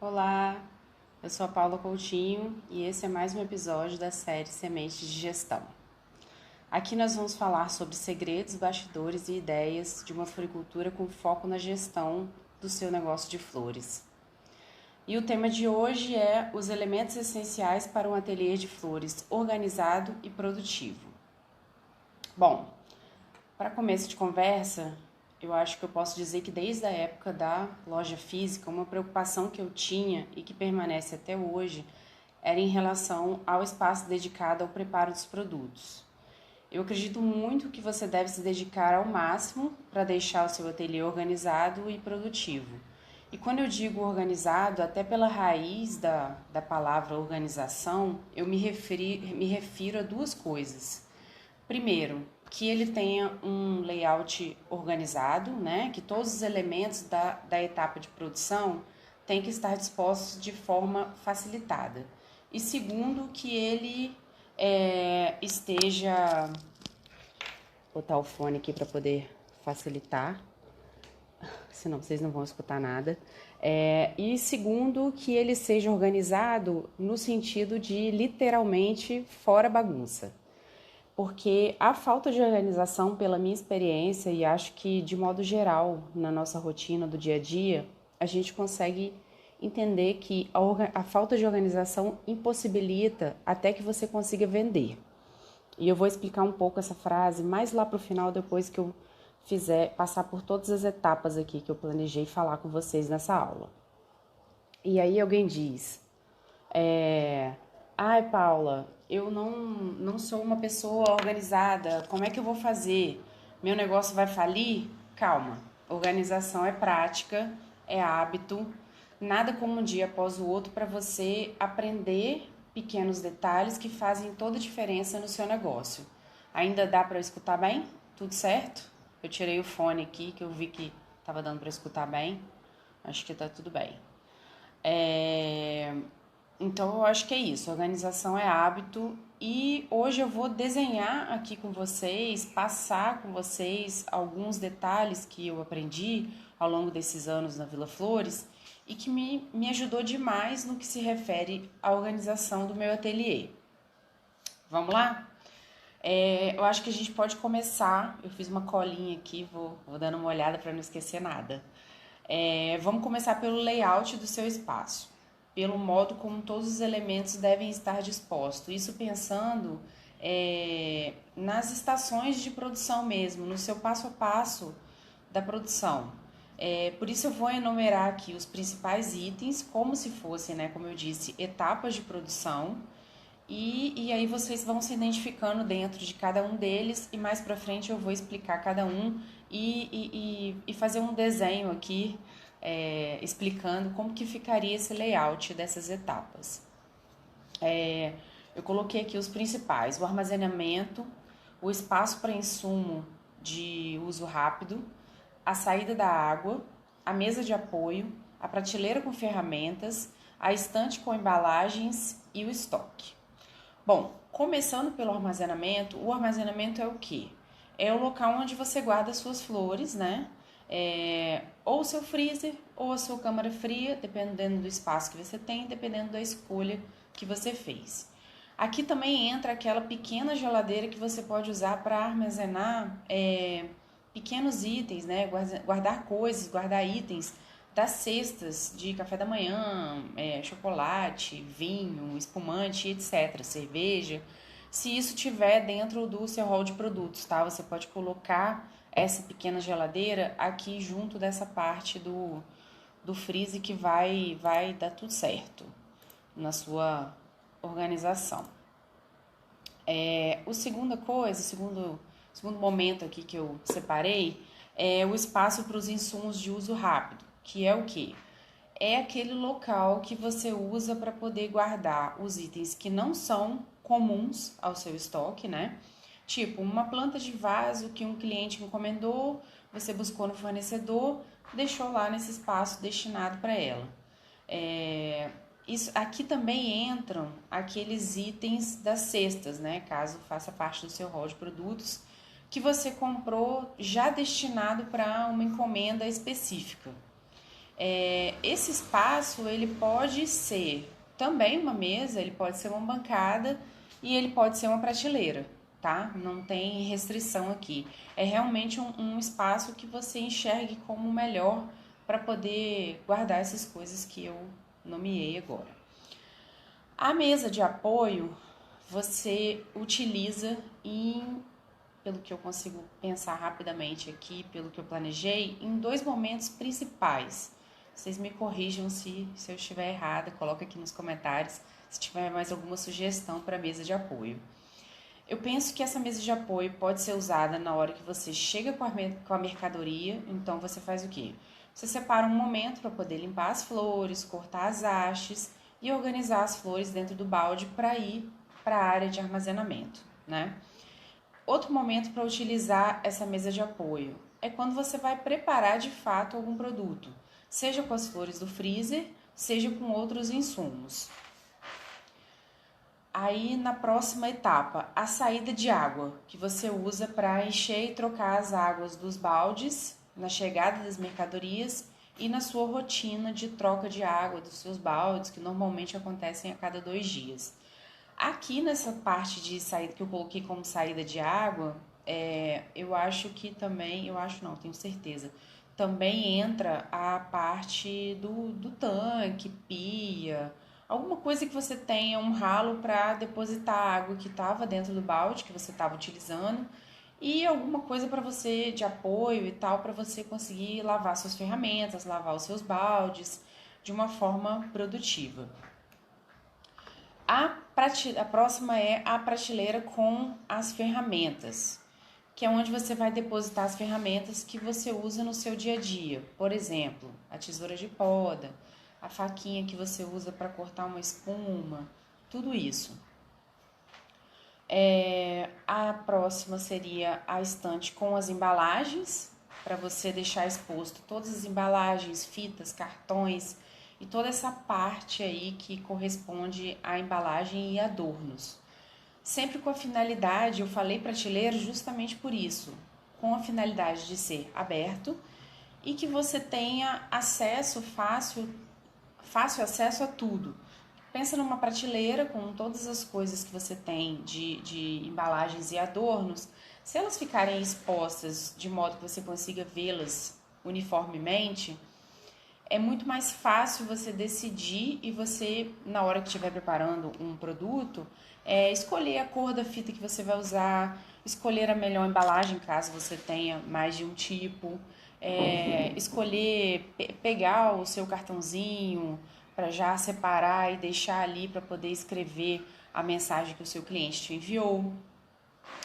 Olá, eu sou a Paula Coutinho e esse é mais um episódio da série Sementes de Gestão. Aqui nós vamos falar sobre segredos, bastidores e ideias de uma floricultura com foco na gestão do seu negócio de flores. E o tema de hoje é os elementos essenciais para um ateliê de flores organizado e produtivo. Bom, para começo de conversa, eu acho que eu posso dizer que desde a época da loja física, uma preocupação que eu tinha e que permanece até hoje era em relação ao espaço dedicado ao preparo dos produtos. Eu acredito muito que você deve se dedicar ao máximo para deixar o seu ateliê organizado e produtivo. E quando eu digo organizado, até pela raiz da palavra organização, eu me refiro a duas coisas. Primeiro, que ele tenha um layout organizado, né? Que todos os elementos da etapa de produção têm que estar dispostos de forma facilitada. E segundo, que ele esteja. Vou botar o fone aqui para poder facilitar, senão vocês não vão escutar nada. E segundo, que ele seja organizado no sentido de literalmente fora bagunça. Porque a falta de organização, pela minha experiência, e acho que de modo geral na nossa rotina do dia a dia, a gente consegue entender que a falta de organização impossibilita até que você consiga vender. E eu vou explicar um pouco essa frase mais lá para o final, depois que eu fizer passar por todas as etapas aqui que eu planejei falar com vocês nessa aula. E aí alguém diz, ai, Paula, eu não sou uma pessoa organizada, como é que eu vou fazer? Meu negócio vai falir? Calma, organização é prática, é hábito, nada como um dia após o outro para você aprender pequenos detalhes que fazem toda a diferença no seu negócio. Ainda dá para escutar bem? Tudo certo? Eu tirei o fone aqui que eu vi que estava dando para escutar bem, acho que tá tudo bem. É... Então eu acho que é isso, organização é hábito e hoje eu vou desenhar aqui com vocês, passar com vocês alguns detalhes que eu aprendi ao longo desses anos na Vila Flores e que me ajudou demais no que se refere à organização do meu ateliê. Vamos lá? Eu acho que a gente pode começar, eu fiz uma colinha aqui, vou dando uma olhada para não esquecer nada. Vamos começar pelo layout do seu espaço, pelo modo como todos os elementos devem estar dispostos. Isso pensando nas estações de produção mesmo, no seu passo a passo da produção. Por isso eu vou enumerar aqui os principais itens, como se fossem, né, como eu disse, etapas de produção. E aí vocês vão se identificando dentro de cada um deles e mais pra frente eu vou explicar cada um e fazer um desenho aqui explicando como que ficaria esse layout dessas etapas. Eu coloquei aqui os principais, o armazenamento, o espaço para insumo de uso rápido, a saída da água, a mesa de apoio, a prateleira com ferramentas, a estante com embalagens e o estoque. Bom, começando pelo armazenamento, o armazenamento é o quê? É o local onde você guarda as suas flores, né? Ou o seu freezer ou a sua câmara fria, dependendo do espaço que você tem, dependendo da escolha que você fez. Aqui também entra aquela pequena geladeira que você pode usar para armazenar pequenos itens, né? Guardar coisas, guardar itens das cestas de café da manhã, chocolate, vinho, espumante, etc., cerveja. Se isso tiver dentro do seu hall de produtos, tá? Você pode colocar essa pequena geladeira aqui junto dessa parte do freezer que vai dar tudo certo na sua organização. O segundo momento aqui que eu separei é o espaço para os insumos de uso rápido, que é o quê? É aquele local que você usa para poder guardar os itens que não são comuns ao seu estoque, né? Tipo, uma planta de vaso que um cliente encomendou, você buscou no fornecedor, deixou lá nesse espaço destinado para ela. Aqui também entram aqueles itens das cestas, né? Caso faça parte do seu hall de produtos, que você comprou já destinado para uma encomenda específica. Esse espaço, ele pode ser também uma mesa, ele pode ser uma bancada e ele pode ser uma prateleira, tá? Não tem restrição aqui. É realmente um espaço que você enxergue como melhor para poder guardar essas coisas que eu nomeei agora. A mesa de apoio você utiliza pelo que eu consigo pensar rapidamente aqui, pelo que eu planejei, em 2 momentos principais. Vocês me corrijam se eu estiver errada, coloca aqui nos comentários se tiver mais alguma sugestão para a mesa de apoio. Eu penso que essa mesa de apoio pode ser usada na hora que você chega com a mercadoria, então você faz o quê? Você separa um momento para poder limpar as flores, cortar as hastes e organizar as flores dentro do balde para ir para a área de armazenamento, né? Outro momento para utilizar essa mesa de apoio é quando você vai preparar de fato algum produto, seja com as flores do freezer, seja com outros insumos. Aí na próxima etapa, a saída de água, que você usa para encher e trocar as águas dos baldes na chegada das mercadorias e na sua rotina de troca de água dos seus baldes, que normalmente acontecem a cada 2 dias. Aqui nessa parte de saída que eu coloquei como saída de água, eu acho que também, eu acho não, tenho certeza, também entra a parte do tanque, pia, alguma coisa que você tenha um ralo para depositar a água que estava dentro do balde que você estava utilizando e alguma coisa para você de apoio e tal, para você conseguir lavar suas ferramentas, lavar os seus baldes de uma forma produtiva. A próxima é a prateleira com as ferramentas, que é onde você vai depositar as ferramentas que você usa no seu dia a dia. Por exemplo, a tesoura de poda, a faquinha que você usa para cortar uma espuma, tudo isso. A próxima seria a estante com as embalagens, para você deixar exposto todas as embalagens, fitas, cartões e toda essa parte aí que corresponde à embalagem e adornos. Sempre com a finalidade, eu falei prateleira justamente por isso, com a finalidade de ser aberto e que você tenha acesso fácil acesso a tudo. Pensa numa prateleira com todas as coisas que você tem de embalagens e adornos. Se elas ficarem expostas de modo que você consiga vê-las uniformemente, é muito mais fácil você decidir e você, na hora que estiver preparando um produto, escolher a cor da fita que você vai usar, escolher a melhor embalagem caso você tenha mais de um tipo, escolher pegar o seu cartãozinho para já separar e deixar ali para poder escrever a mensagem que o seu cliente te enviou.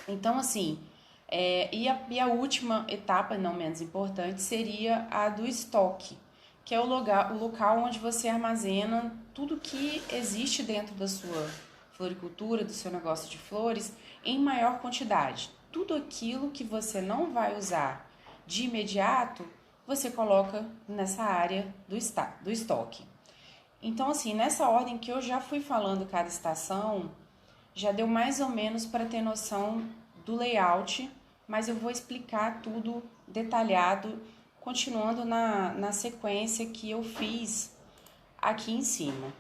Então, assim, e a última etapa, não menos importante, seria a do estoque, que é o local onde você armazena tudo que existe dentro da sua floricultura, do seu negócio de flores, em maior quantidade. Tudo aquilo que você não vai usar de imediato, você coloca nessa área do estoque. Então, assim, nessa ordem que eu já fui falando cada estação, já deu mais ou menos para ter noção do layout, mas eu vou explicar tudo detalhado, continuando na sequência que eu fiz aqui em cima.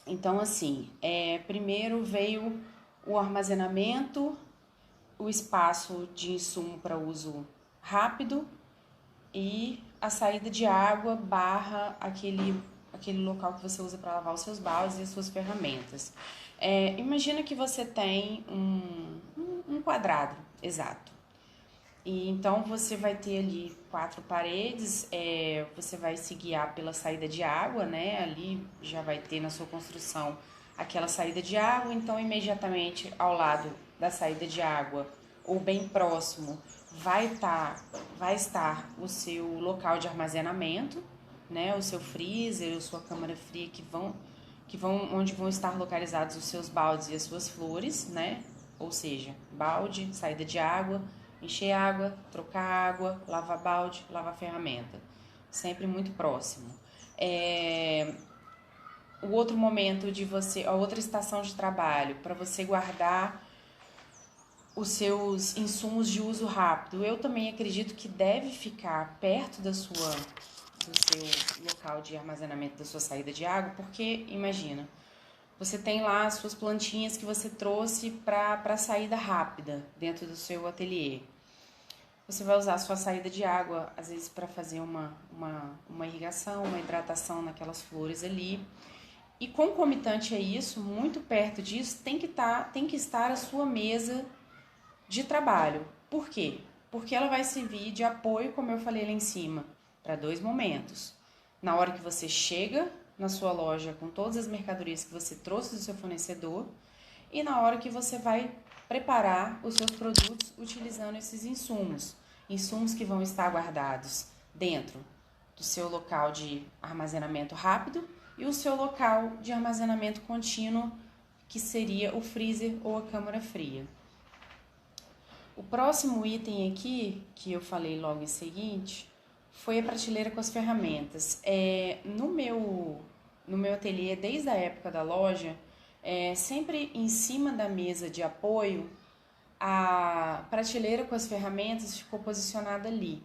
Então, assim, primeiro veio o armazenamento, o espaço de insumo para uso rápido e a saída de água barra aquele local que você usa para lavar os seus baldes e as suas ferramentas. Imagina que você tem um quadrado exato. E então você vai ter ali 4 paredes, você vai se guiar pela saída de água, né? Ali já vai ter na sua construção aquela saída de água, então imediatamente ao lado da saída de água, ou bem próximo, vai estar o seu local de armazenamento, né? O seu freezer, a sua câmara fria onde vão estar localizados os seus baldes e as suas flores, né? Ou seja, balde, saída de água, encher água, trocar água, lavar balde, lavar ferramenta. Sempre muito próximo. O outro momento a outra estação de trabalho, para você guardar os seus insumos de uso rápido. Eu também acredito que deve ficar perto da sua do seu local de armazenamento da sua saída de água, porque imagina, você tem lá as suas plantinhas que você trouxe para saída rápida dentro do seu ateliê. Você vai usar a sua saída de água, às vezes, para fazer uma irrigação, uma hidratação naquelas flores ali. E concomitante a isso, muito perto disso, tem que estar a sua mesa de trabalho. Por quê? Porque ela vai servir de apoio, como eu falei lá em cima, para 2 momentos. Na hora que você chega na sua loja com todas as mercadorias que você trouxe do seu fornecedor e na hora que você vai preparar os seus produtos utilizando esses insumos. Insumos que vão estar guardados dentro do seu local de armazenamento rápido e o seu local de armazenamento contínuo, que seria o freezer ou a câmara fria. O próximo item aqui, que eu falei logo em seguinte, foi a prateleira com as ferramentas. No meu ateliê, desde a época da loja, sempre em cima da mesa de apoio, a prateleira com as ferramentas ficou posicionada ali.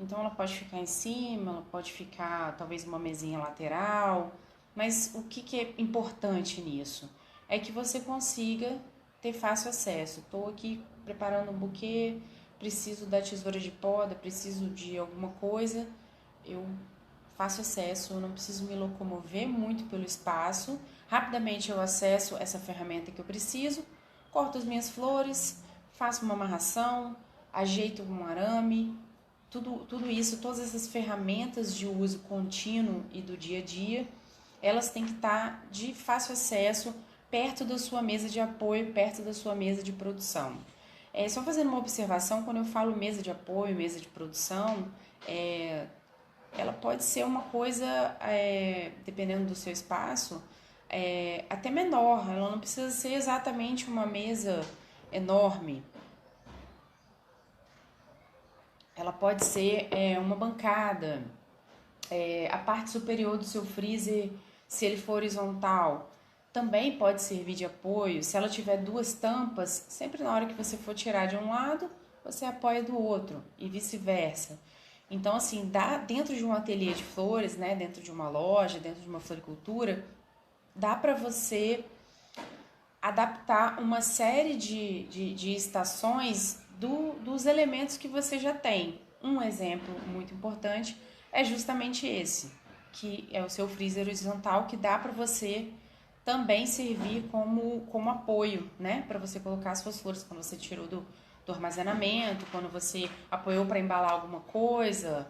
Então ela pode ficar em cima, ela pode ficar talvez uma mesinha lateral, mas o que é importante nisso? É que você consiga ter fácil acesso. Estou aqui preparando um buquê, preciso da tesoura de poda, preciso de alguma coisa, eu faço acesso, eu não preciso me locomover muito pelo espaço, rapidamente eu acesso essa ferramenta que eu preciso, corto as minhas flores, faço uma amarração, ajeito um arame, tudo isso, todas essas ferramentas de uso contínuo e do dia a dia, elas têm que estar de fácil acesso, perto da sua mesa de apoio, perto da sua mesa de produção. Só fazendo uma observação, quando eu falo mesa de apoio, mesa de produção, ela pode ser uma coisa, dependendo do seu espaço, até menor, ela não precisa ser exatamente uma mesa enorme. Ela pode ser uma bancada, a parte superior do seu freezer, se ele for horizontal, também pode servir de apoio. Se ela tiver 2 tampas, sempre na hora que você for tirar de um lado, você apoia do outro e vice-versa. Então, assim, dentro de um ateliê de flores, né, dentro de uma loja, dentro de uma floricultura, dá para você adaptar uma série de estações dos elementos que você já tem. Um exemplo muito importante é justamente esse, que é o seu freezer horizontal, que dá para você também servir como apoio, né? Para você colocar as suas flores quando você tirou do armazenamento, quando você apoiou para embalar alguma coisa,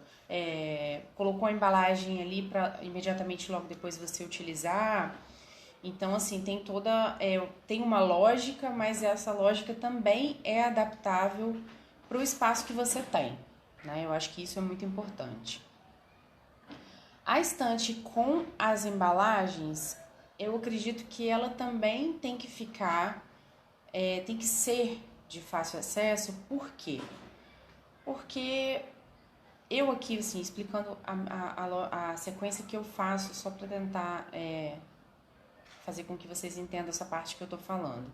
colocou a embalagem ali para imediatamente logo depois você utilizar. Então, assim, tem uma lógica, mas essa lógica também é adaptável para o espaço que você tem, né? Eu acho que isso é muito importante. A estante com as embalagens, eu acredito que ela também tem que tem que ser de fácil acesso. Por quê? Porque eu aqui, assim, explicando a sequência que eu faço, só para tentar fazer com que vocês entendam essa parte que eu tô falando.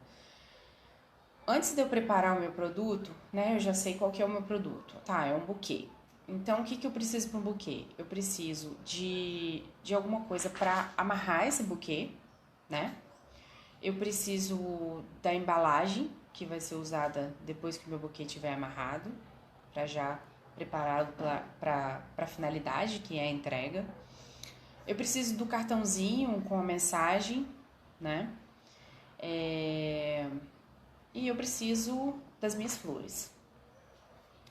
Antes de eu preparar o meu produto, né, eu já sei qual que é o meu produto. Tá, é um buquê. Então, o que eu preciso para um buquê? Eu preciso de alguma coisa para amarrar esse buquê, né? Eu preciso da embalagem, que vai ser usada depois que o meu buquê estiver amarrado, para já preparado para a finalidade, que é a entrega. Eu preciso do cartãozinho com a mensagem, né? E eu preciso das minhas flores.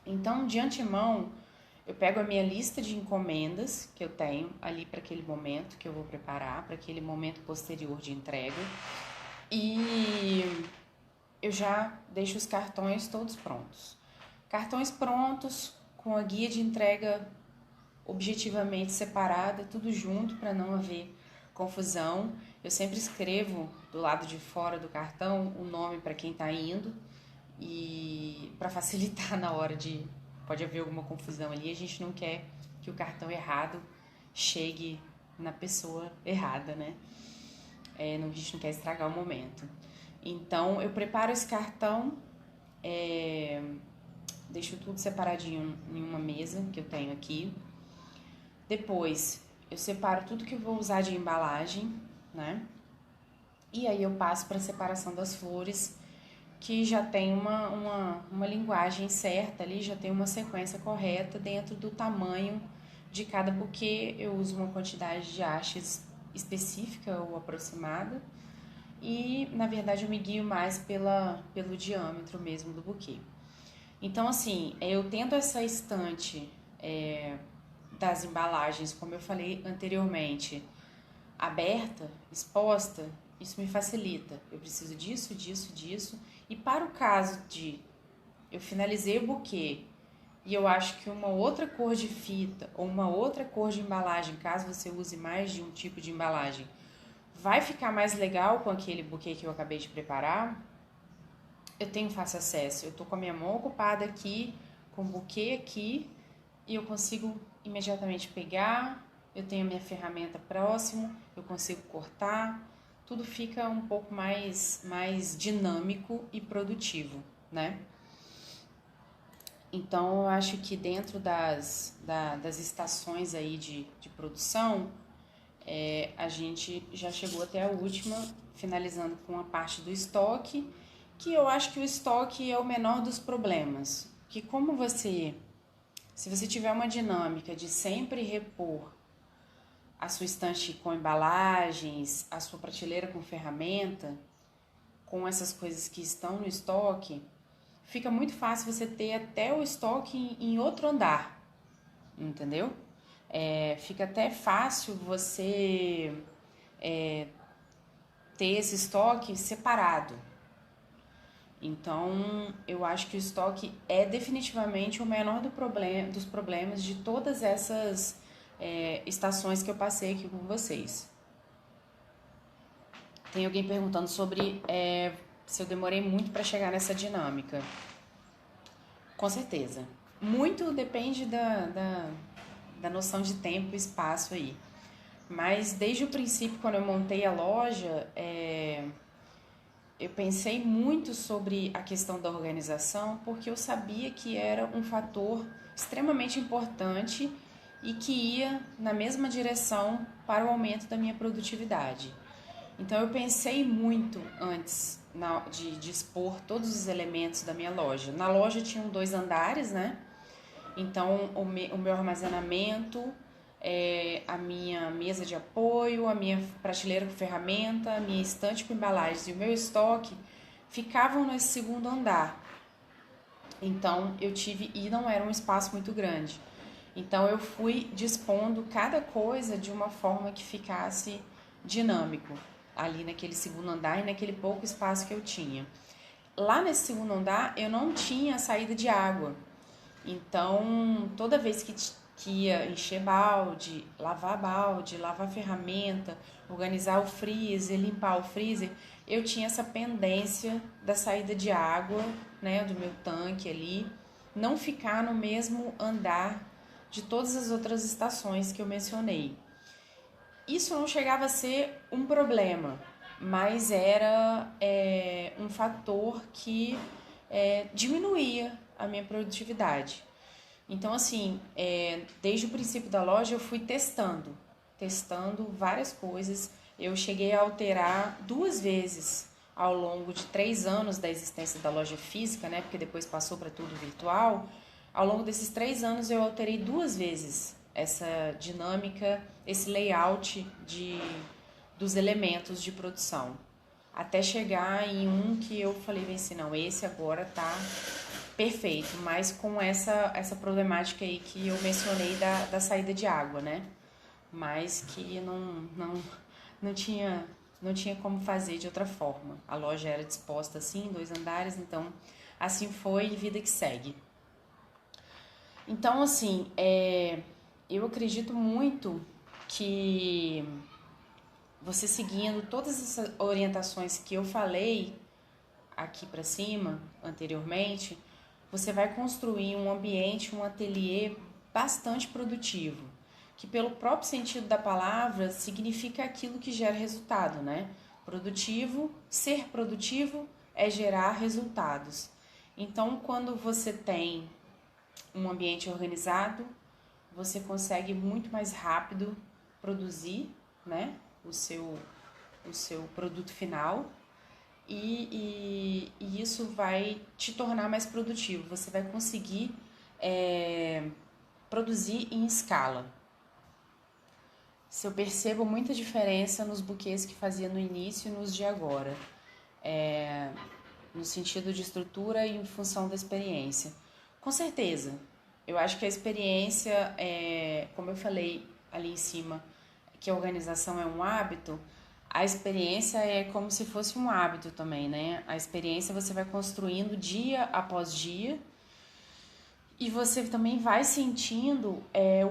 Então, de antemão, eu pego a minha lista de encomendas que eu tenho ali para aquele momento que eu vou preparar, para aquele momento posterior de entrega. E eu já deixo os cartões todos prontos. Cartões prontos, com a guia de entrega objetivamente separada, tudo junto para não haver confusão. Eu sempre escrevo do lado de fora do cartão o nome para quem está indo e para facilitar na hora de pode haver alguma confusão ali, a gente não quer que o cartão errado chegue na pessoa errada, né? A gente não quer estragar o momento. Então, eu preparo esse cartão, deixo tudo separadinho em uma mesa que eu tenho aqui. Depois, eu separo tudo que eu vou usar de embalagem, né? E aí eu passo para a separação das flores, que já tem uma linguagem certa ali, já tem uma sequência correta dentro do tamanho de cada buquê. Eu uso uma quantidade de hastes específica ou aproximada e, na verdade, eu me guio mais pelo diâmetro mesmo do buquê. Então, assim, eu tendo essa estante das embalagens, como eu falei anteriormente, aberta, exposta, isso me facilita. Eu preciso disso, disso, disso. E para o caso de eu finalizei o buquê e eu acho que uma outra cor de fita ou uma outra cor de embalagem, caso você use mais de um tipo de embalagem, vai ficar mais legal com aquele buquê que eu acabei de preparar, eu tenho fácil acesso. Eu tô com a minha mão ocupada aqui, com o buquê aqui, e eu consigo imediatamente pegar, eu tenho a minha ferramenta próximo, eu consigo cortar, tudo fica um pouco mais dinâmico e produtivo, né? Então, eu acho que dentro das estações aí de produção, a gente já chegou até a última, finalizando com a parte do estoque, que eu acho que o estoque é o menor dos problemas. Que como se você tiver uma dinâmica de sempre repor a sua estante com embalagens, a sua prateleira com ferramenta, com essas coisas que estão no estoque, fica muito fácil você ter até o estoque em outro andar, entendeu? Fica até fácil você ter esse estoque separado. Então, eu acho que o estoque é definitivamente o menor dos problemas de todas essas estações que eu passei aqui com vocês. Tem alguém perguntando sobre se eu demorei muito para chegar nessa dinâmica. Com certeza. Muito depende da noção de tempo e espaço aí. Mas desde o princípio, quando eu montei a loja, eu pensei muito sobre a questão da organização, porque eu sabia que era um fator extremamente importante e que ia na mesma direção para o aumento da minha produtividade. Então eu pensei muito antes de expor todos os elementos da minha loja. Na loja tinham 2 andares, né? Então o meu armazenamento, a minha mesa de apoio, a minha prateleira com ferramenta, a minha estante com embalagens e o meu estoque ficavam nesse segundo andar. Então e não era um espaço muito grande. Então eu fui dispondo cada coisa de uma forma que ficasse dinâmico ali naquele segundo andar e naquele pouco espaço que eu tinha. Lá nesse segundo andar eu não tinha saída de água. Então, toda vez que ia encher balde, lavar ferramenta, organizar o freezer, limpar o freezer, eu tinha essa pendência da saída de água, né, do meu tanque ali, não ficar no mesmo andar de todas as outras estações que eu mencionei. Isso não chegava a ser um problema, mas era um fator que diminuía a minha produtividade. Então, assim, desde o princípio da loja eu fui testando várias coisas. Eu cheguei a alterar 2 vezes ao longo de 3 anos da existência da loja física, né? Porque depois passou para tudo virtual. Ao longo desses 3 anos eu alterei 2 vezes essa dinâmica, esse layout dos elementos de produção. Até chegar em um que eu falei bem assim, não, esse agora tá perfeito, mas com essa problemática aí que eu mencionei da saída de água, né? Mas que não tinha como fazer de outra forma. A loja era disposta assim, 2 andares, então assim foi e vida que segue. Então, assim, eu acredito muito que você seguindo todas essas orientações que eu falei aqui para cima, anteriormente, você vai construir um ambiente, um ateliê bastante produtivo, que pelo próprio sentido da palavra significa aquilo que gera resultado, né? Ser produtivo é gerar resultados. Então, quando você tem um ambiente organizado, você consegue muito mais rápido produzir, né, o seu produto final e isso vai te tornar mais produtivo. Você vai conseguir produzir em escala. Se eu percebo muita diferença nos buquês que fazia no início e nos de agora, no sentido de estrutura e em função da experiência. Com certeza, eu acho que a experiência, como eu falei ali em cima, que a organização é um hábito, a experiência é como se fosse um hábito também, né? A experiência você vai construindo dia após dia e você também vai sentindo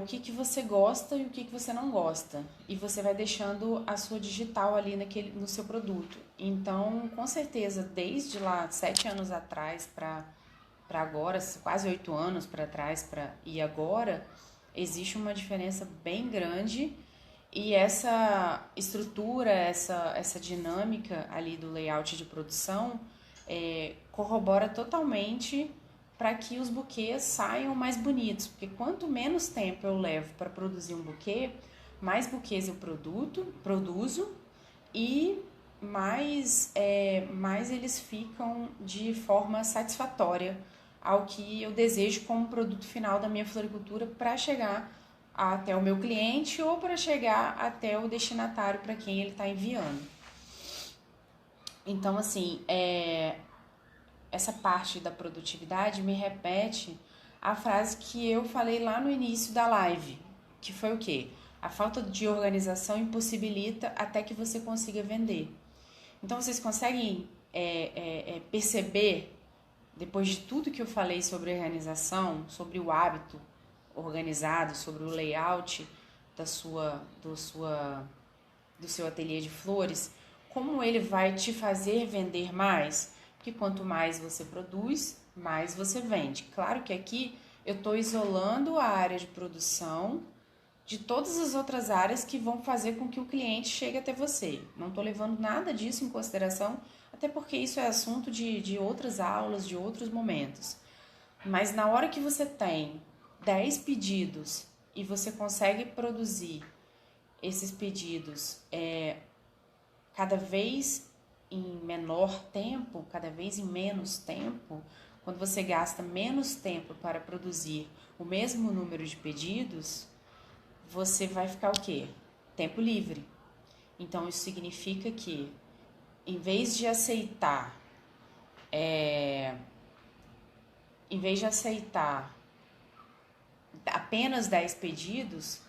o que você gosta e o que você não gosta. E você vai deixando a sua digital ali no seu produto. Então, com certeza, desde lá 7 anos atrás para agora, quase 8 anos para trás e agora, existe uma diferença bem grande. E essa estrutura, essa dinâmica ali do layout de produção corrobora totalmente para que os buquês saiam mais bonitos. Porque quanto menos tempo eu levo para produzir um buquê, mais buquês eu produzo e mais eles ficam de forma satisfatória ao que eu desejo como produto final da minha floricultura para chegar até o meu cliente ou para chegar até o destinatário para quem ele está enviando. Então, assim, essa parte da produtividade me repete a frase que eu falei lá no início da live, que foi o quê? A falta de organização impossibilita até que você consiga vender. Então, vocês conseguem perceber, depois de tudo que eu falei sobre organização, sobre o hábito organizado, sobre o layout do seu ateliê de flores, como ele vai te fazer vender mais? Porque quanto mais você produz, mais você vende. Claro que aqui eu estou isolando a área de produção de todas as outras áreas que vão fazer com que o cliente chegue até você. Não estou levando nada disso em consideração, até porque isso é assunto de outras aulas, de outros momentos. Mas na hora que você tem 10 pedidos e você consegue produzir esses pedidos cada vez em menor tempo, cada vez em menos tempo, quando você gasta menos tempo para produzir o mesmo número de pedidos, você vai ficar o quê? Tempo livre. Então isso significa que em vez de aceitar apenas 10 pedidos,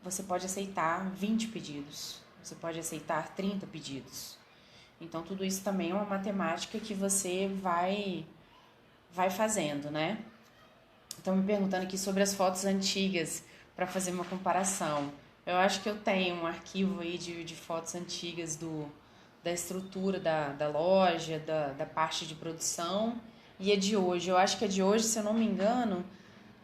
você pode aceitar 20 pedidos, você pode aceitar 30 pedidos. Então, tudo isso também é uma matemática que você vai fazendo, né? Estão me perguntando aqui sobre as fotos antigas para fazer uma comparação. Eu acho que eu tenho um arquivo aí de fotos antigas da estrutura da loja, da parte de produção, e é de hoje. Eu acho que é de hoje, se eu não me engano,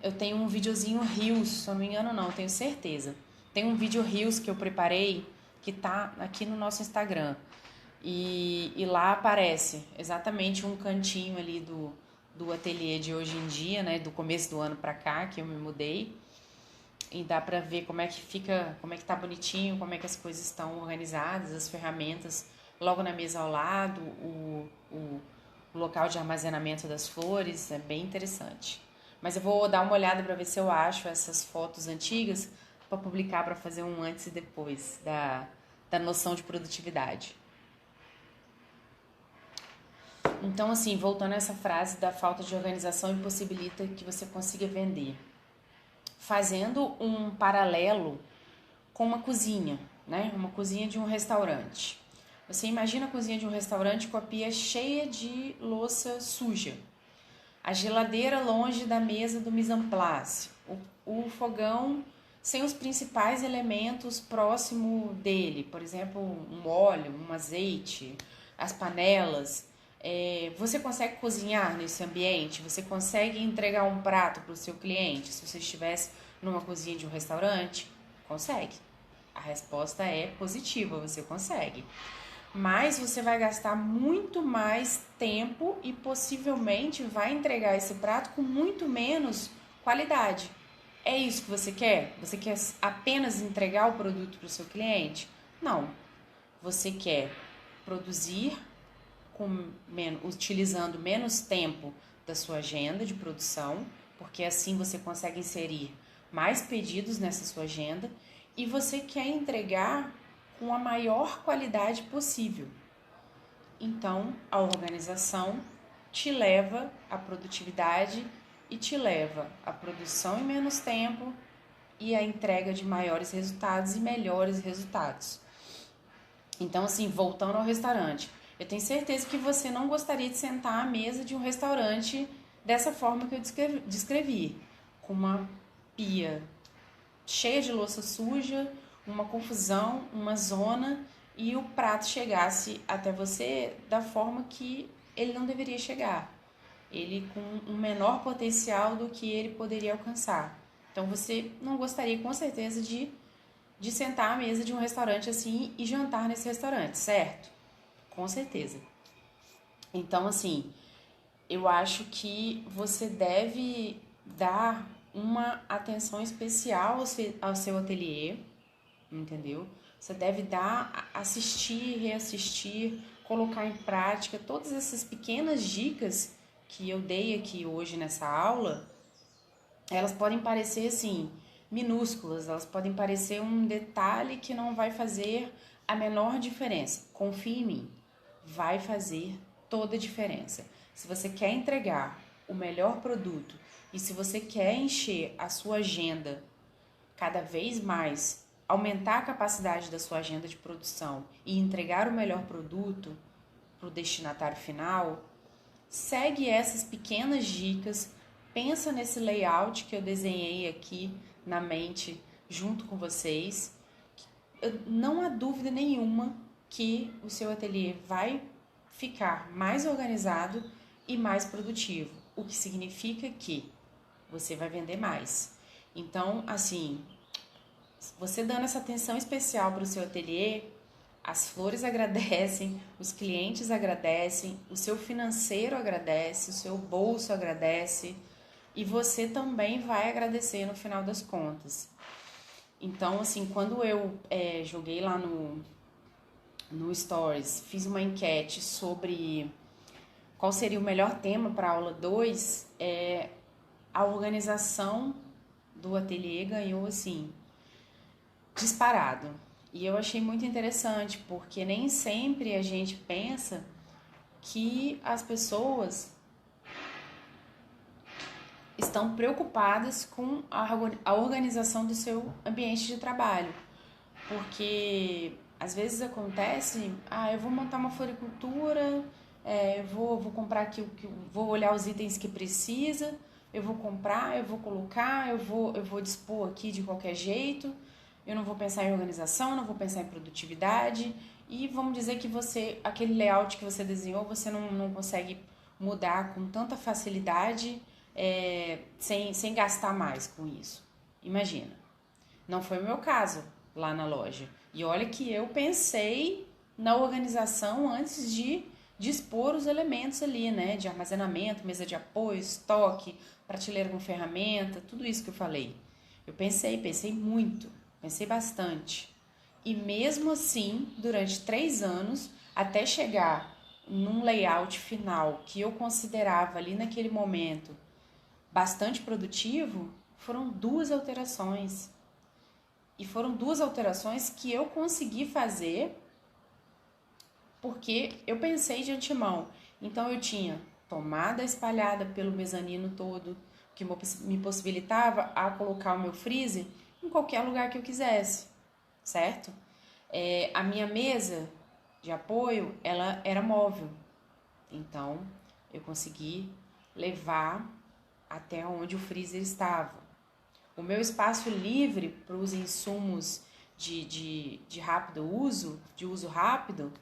eu tenho um videozinho Reels, se eu não me engano não, tenho certeza. Tem um vídeo Reels que eu preparei, que tá aqui no nosso Instagram. E lá aparece exatamente um cantinho ali do ateliê de hoje em dia, né, do começo do ano pra cá, que eu me mudei. E dá pra ver como é que fica, como é que tá bonitinho, como é que as coisas estão organizadas, as ferramentas logo na mesa ao lado, o local de armazenamento das flores, é bem interessante. Mas eu vou dar uma olhada para ver se eu acho essas fotos antigas para publicar, para fazer um antes e depois da noção de produtividade. Então, assim, voltando a essa frase da falta de organização impossibilita que você consiga vender. Fazendo um paralelo com uma cozinha, né? Uma cozinha de um restaurante. Você imagina a cozinha de um restaurante com a pia cheia de louça suja, a geladeira longe da mesa do mise en place, o fogão sem os principais elementos próximo dele, por exemplo, um óleo, um azeite, as panelas. Você consegue cozinhar nesse ambiente? Você consegue entregar um prato para o seu cliente se você estivesse numa cozinha de um restaurante? Consegue. A resposta é positiva, você consegue. Mas você vai gastar muito mais tempo e possivelmente vai entregar esse prato com muito menos qualidade. É isso que você quer? Você quer apenas entregar o produto para o seu cliente? Não. Você quer produzir utilizando menos tempo da sua agenda de produção, porque assim você consegue inserir mais pedidos nessa sua agenda, e você quer entregar com a maior qualidade possível. Então, a organização te leva à produtividade e te leva à produção em menos tempo e à entrega de maiores resultados e melhores resultados. Então, assim, voltando ao restaurante, eu tenho certeza que você não gostaria de sentar à mesa de um restaurante dessa forma que eu descrevi, com uma pia cheia de louça suja, uma confusão, uma zona, e o prato chegasse até você da forma que ele não deveria chegar. Ele com um menor potencial do que ele poderia alcançar. Então você não gostaria com certeza de sentar à mesa de um restaurante assim e jantar nesse restaurante, certo? Com certeza. Então, assim, eu acho que você deve dar uma atenção especial ao seu ateliê, entendeu? Você deve assistir, reassistir, colocar em prática todas essas pequenas dicas que eu dei aqui hoje nessa aula. Elas podem parecer assim, minúsculas, elas podem parecer um detalhe que não vai fazer a menor diferença. Confie em mim, vai fazer toda a diferença. Se você quer entregar o melhor produto e se você quer encher a sua agenda cada vez mais, aumentar a capacidade da sua agenda de produção e entregar o melhor produto para o destinatário final, segue essas pequenas dicas, pensa nesse layout que eu desenhei aqui na mente junto com vocês. Não há dúvida nenhuma que o seu ateliê vai ficar mais organizado e mais produtivo, o que significa que você vai vender mais. Então, assim, você dando essa atenção especial para o seu ateliê, as flores agradecem, os clientes agradecem, o seu financeiro agradece, o seu bolso agradece e você também vai agradecer no final das contas. Então, assim, quando eu joguei lá no Stories, fiz uma enquete sobre qual seria o melhor tema para a aula 2, a organização do ateliê ganhou, assim, disparado. E eu achei muito interessante, porque nem sempre a gente pensa que as pessoas estão preocupadas com a organização do seu ambiente de trabalho. Porque às vezes acontece, eu vou montar uma floricultura, eu vou comprar aqui, vou olhar os itens que precisa, eu vou comprar, eu vou colocar, eu vou dispor aqui de qualquer jeito. Eu não vou pensar em organização, não vou pensar em produtividade. E vamos dizer que aquele layout que você desenhou, você não consegue mudar com tanta facilidade, sem gastar mais com isso. Imagina. Não foi o meu caso lá na loja. E olha que eu pensei na organização antes de dispor os elementos ali, né? De armazenamento, mesa de apoio, estoque, prateleira com ferramenta, tudo isso que eu falei. Eu pensei muito. Pensei bastante. E mesmo assim, durante 3 anos, até chegar num layout final que eu considerava ali naquele momento bastante produtivo, foram 2 alterações. E foram 2 alterações que eu consegui fazer porque eu pensei de antemão. Então eu tinha tomada espalhada pelo mezanino todo, que me possibilitava a colocar o meu freezer em qualquer lugar que eu quisesse, certo? A minha mesa de apoio, ela era móvel, então eu consegui levar até onde o freezer estava. O meu espaço livre para os insumos de rápido uso, de uso rápido,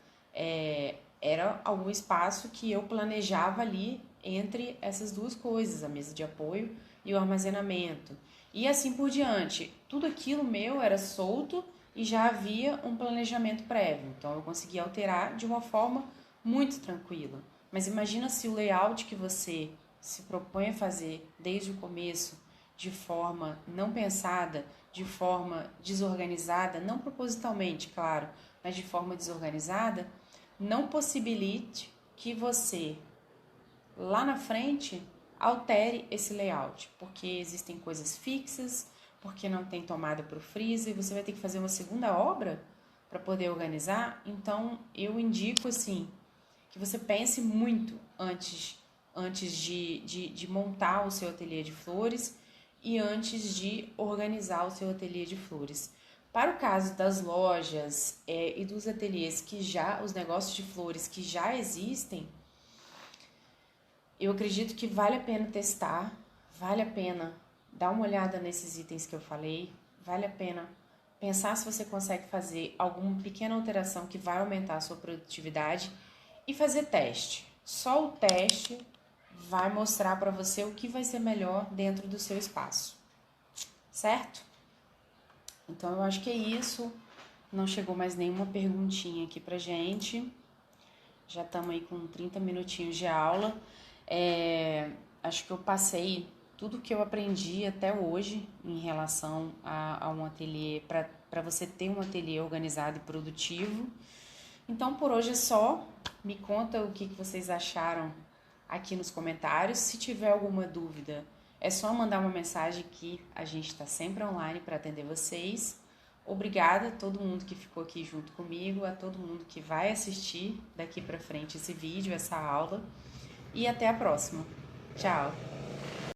era algum espaço que eu planejava ali entre essas 2 coisas, a mesa de apoio e o armazenamento. E assim por diante. Tudo aquilo meu era solto e já havia um planejamento prévio. Então eu conseguia alterar de uma forma muito tranquila. Mas imagina se o layout que você se propõe a fazer desde o começo de forma não pensada, de forma desorganizada, não propositalmente, claro, mas de forma desorganizada, não possibilite que você, lá na frente, altere esse layout, porque existem coisas fixas, porque não tem tomada para o freezer, você vai ter que fazer uma segunda obra para poder organizar. Então, eu indico, assim, que você pense muito antes de montar o seu ateliê de flores e antes de organizar o seu ateliê de flores. Para o caso das lojas e dos ateliês os negócios de flores que já existem, eu acredito que vale a pena testar, vale a pena dar uma olhada nesses itens que eu falei, vale a pena pensar se você consegue fazer alguma pequena alteração que vai aumentar a sua produtividade e fazer teste. Só o teste vai mostrar para você o que vai ser melhor dentro do seu espaço, certo? Então eu acho que é isso. Não chegou mais nenhuma perguntinha aqui pra gente. Já estamos aí com 30 minutinhos de aula. Acho que eu passei tudo que eu aprendi até hoje em relação a um ateliê, para você ter um ateliê organizado e produtivo. Então, por hoje é só. Me conta o que vocês acharam aqui nos comentários. Se tiver alguma dúvida, é só mandar uma mensagem que a gente está sempre online para atender vocês. Obrigada a todo mundo que ficou aqui junto comigo, a todo mundo que vai assistir daqui para frente esse vídeo, essa aula. E até a próxima. Tchau!